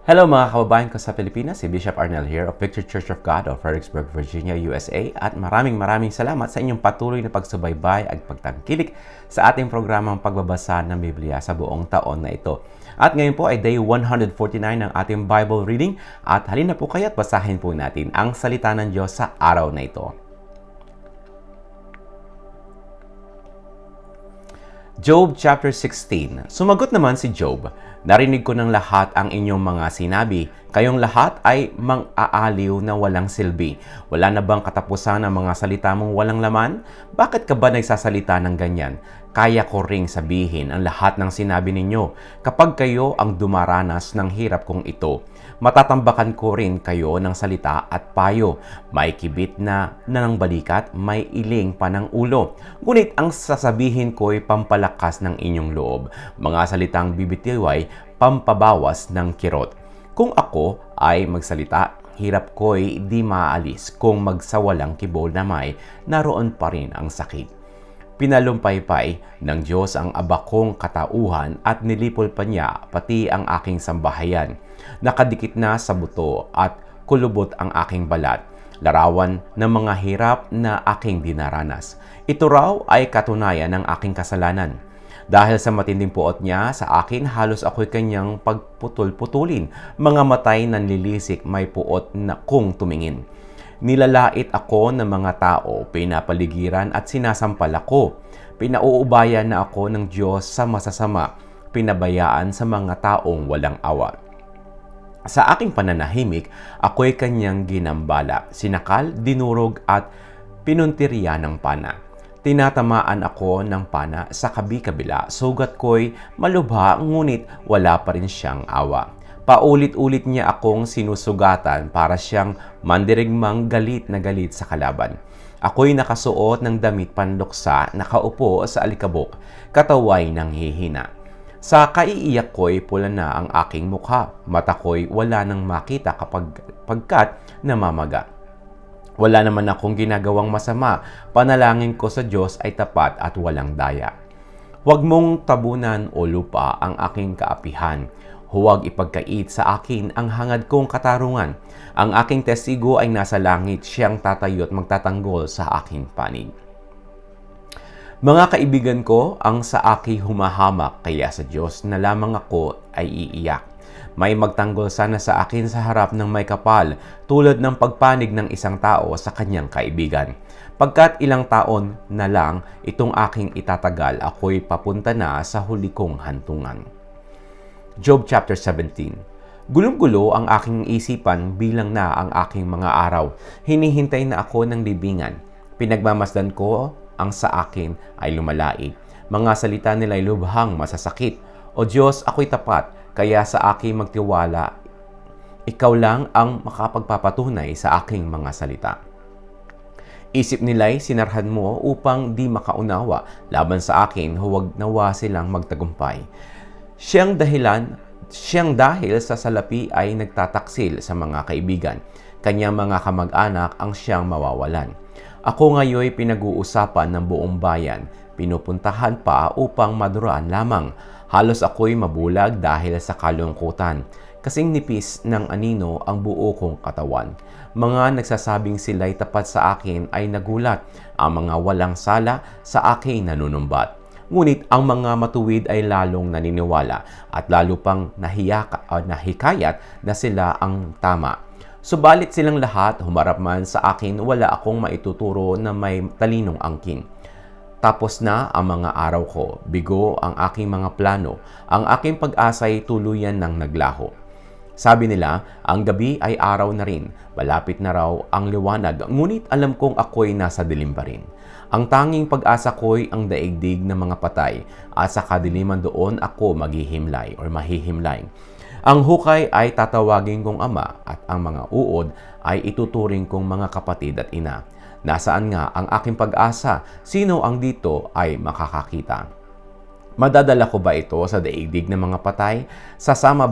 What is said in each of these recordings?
Hello mga kababayan ko sa Pilipinas, si Bishop Arnel here of Victory Church of God of Fredericksburg, Virginia, USA at maraming salamat sa inyong patuloy na pagsubaybay at pagtangkilik sa ating programang pagbabasa ng Biblia sa buong taon na ito. At ngayon po ay day 149 ng ating Bible reading at halina po kayo at basahin po natin ang salita ng Diyos sa araw na ito. Job chapter 16. Sumagot naman si Job, "Narinig ko ng lahat ang inyong mga sinabi. Kayong lahat ay mang-aaliw na walang silbi. Wala na bang katapusan ang mga salita mong walang laman? Bakit ka ba nagsasalita ng ganyan? Kaya ko ring sabihin ang lahat ng sinabi ninyo kapag kayo ang dumaranas ng hirap kong ito. Matatambakan ko rin kayo ng salita at payo. May kibit na ng balikat, may iling pa ng ulo. Ngunit ang sasabihin ko'y pampalakas ng inyong loob. Mga salitang bibitiway, pampabawas ng kirot. Kung ako ay magsalita, hirap ko'y di maalis. Kung magsawalang kibol na may, naroon pa rin ang sakit. Pinalumpaypay ng Diyos ang abakong katauhan at nilipol pa niya pati ang aking sambahayan. Nakadikit na sa buto at kulubot ang aking balat. Larawan ng mga hirap na aking dinaranas. Ito raw ay katunayan ng aking kasalanan. Dahil sa matinding puot niya sa akin, halos ako'y kanyang pagputol-putulin. Mga matay nanlilisik may puot na kung tumingin. Nilalait ako ng mga tao, pinapaligiran at sinasampal ako. Pinauubayan na ako ng Diyos sa masasama, pinabayaan sa mga taong walang awa. Sa aking pananahimik, ako'y kanyang ginambala, sinakal, dinurog at pinuntirya ng pana. Tinatamaan ako ng pana sa kabi-kabila, sugat ko'y malubha ngunit wala pa rin siyang awa. Paulit-ulit niya akong sinusugatan para siyang mandirigmang galit na galit sa kalaban. Ako'y nakasuot ng damit panluksa, nakaupo sa alikabok, kataway ng hihina. Sa kaiiyak ko'y pula na ang aking mukha, mata ko'y wala nang makita pagkat namamaga. Wala naman akong ginagawang masama, panalangin ko sa Diyos ay tapat at walang daya. Huwag mong tabunan o lupa ang aking kaapihan. Huwag ipagkait sa akin ang hangad kong katarungan. Ang aking testigo ay nasa langit, siyang tatayo at magtatanggol sa aking panig. Mga kaibigan ko, ang sa akin humahamak, kaya sa Diyos na lamang ako ay iiyak. May magtanggol sana sa akin sa harap ng may kapal, tulad ng pagpanig ng isang tao sa kanyang kaibigan. Pagkat ilang taon na lang itong aking itatagal, ako'y papunta na sa huli kong hantungan. Job chapter 17. Gulong-gulo ang aking isipan bilang na ang aking mga araw. Hinihintay na ako ng libingan. Pinagmamasdan ko ang sa akin ay lumalaig. Mga salita nila'y lubhang masasakit. O Diyos, ako'y tapat, kaya sa aking magtiwala. Ikaw lang ang makapagpapatunay sa aking mga salita. Isip nila'y sinarhan mo upang di makaunawa. Laban sa akin, huwag nawa silang magtagumpay. Siyang dahil sa salapi ay nagtataksil sa mga kaibigan. Kanyang mga kamag-anak ang siyang mawawalan. Ako ngayoy pinag-uusapan ng buong bayan. Pinupuntahan pa upang maduraan lamang. Halos ako'y mabulag dahil sa kalungkutan. Kasing nipis ng anino ang buo kong katawan. Mga nagsasabing sila'y tapat sa akin ay nagulat. Ang mga walang sala sa akin nanunumbat. Ngunit ang mga matuwid ay lalong naniniwala at lalo pang nahikayat na sila ang tama. Subalit silang lahat, humarap man sa akin, wala akong maituturo na may talinong angkin. Tapos na ang mga araw ko, bigo ang aking mga plano, ang aking pag-asa'y tuluyan ng naglaho. Sabi nila, ang gabi ay araw na rin, malapit na raw ang liwanag, ngunit alam kong ako'y nasa dilim pa rin. Ang tanging pag-asa ko'y ang daigdig ng mga patay at sa kadiliman doon ako maghihimlay or mahihimlay. Ang hukay ay tatawagin kong ama at ang mga uod ay ituturing kong mga kapatid at ina. Nasaan nga ang aking pag-asa? Sino ang dito ay makakakita? Madadala ko ba ito sa daigdig ng mga patay? Sasama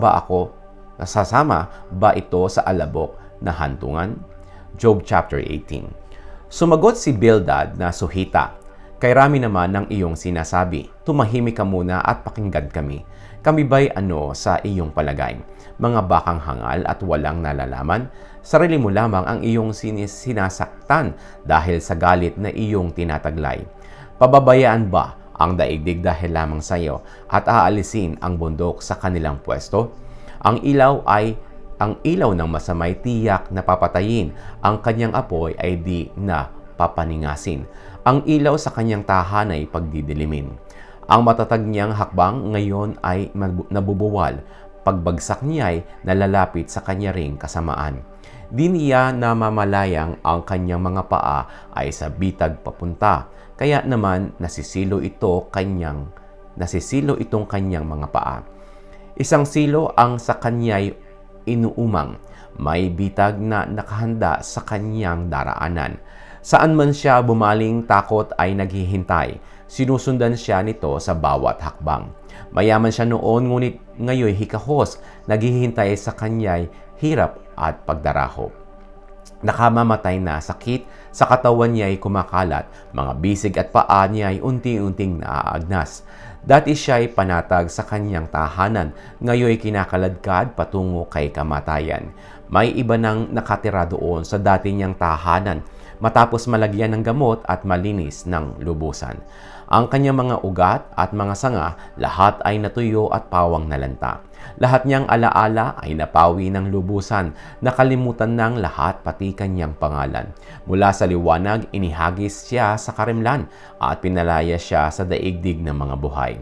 ba ito sa alabok na hantungan? Job chapter 18. Sumagot si Bildad na Suhita, Kay Rami naman ng iyong sinasabi, tumahimik ka muna at pakinggan kami. Kami ba'y ano sa iyong palagay? Mga bakang hangal at walang nalalaman? Sarili mo lamang ang iyong sinasaktan dahil sa galit na iyong tinataglay. Pababayaan ba ang daigdig dahil lamang sa iyo at aalisin ang bundok sa kanilang pwesto? Ang ilaw ng masamay tiyak na papatayin, ang kanyang apoy ay di na papaningasin. Ang ilaw sa kanyang tahan ay pagdidilimin. Ang matatag niyang hakbang ngayon ay nabubuwal. Pagbagsak niya ay nalalapit sa kanya ring kasamaan. Di niya namamalayang ang kanyang mga paa ay sa bitag papunta. Kaya naman nasisilo itong kanyang mga paa. Isang silo ang sa kanya'y inuumang. May bitag na nakahanda sa kanyang daraanan. Saan man siya bumaling, takot ay naghihintay. Sinusundan siya nito sa bawat hakbang. Mayaman siya noon, ngunit ngayon hikahos, naghihintay sa kanya'y hirap at pagdarahop. Nakamamatay na sakit, sa katawan niya'y kumakalat, mga bisig at paa niya'y unti-unting naaagnas. Dati siya'y panatag sa kanyang tahanan, ngayoy kinakaladkad patungo kay kamatayan. May iba nang nakatira doon sa dati niyang tahanan, matapos malagyan ng gamot at malinis ng lubusan. Ang kanyang mga ugat at mga sanga, lahat ay natuyo at pawang nalanta. Lahat niyang alaala ay napawi ng lubusan, nakalimutan ng lahat pati kanyang pangalan. Mula sa liwanag, inihagis siya sa karimlan at pinalaya siya sa daigdig ng mga buhay.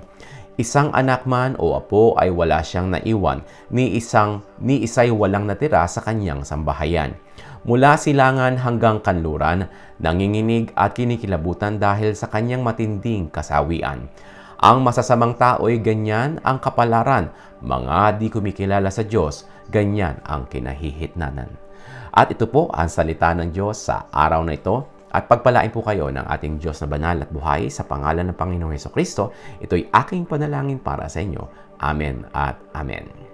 Isang anak man o apo ay wala siyang naiwan, ni isa'y walang natira sa kanyang sambahayan. Mula silangan hanggang kanluran, nanginginig at kinikilabutan dahil sa kanyang matinding kasawian. Ang masasamang tao'y ganyan ang kapalaran, mga di kumikilala sa Diyos, ganyan ang kinahihitnanan. At ito po ang salita ng Diyos sa araw na ito. At pagpalain po kayo ng ating Diyos na banal at buhay sa pangalan ng Panginoong Hesukristo. Ito'y aking panalangin para sa inyo. Amen at Amen.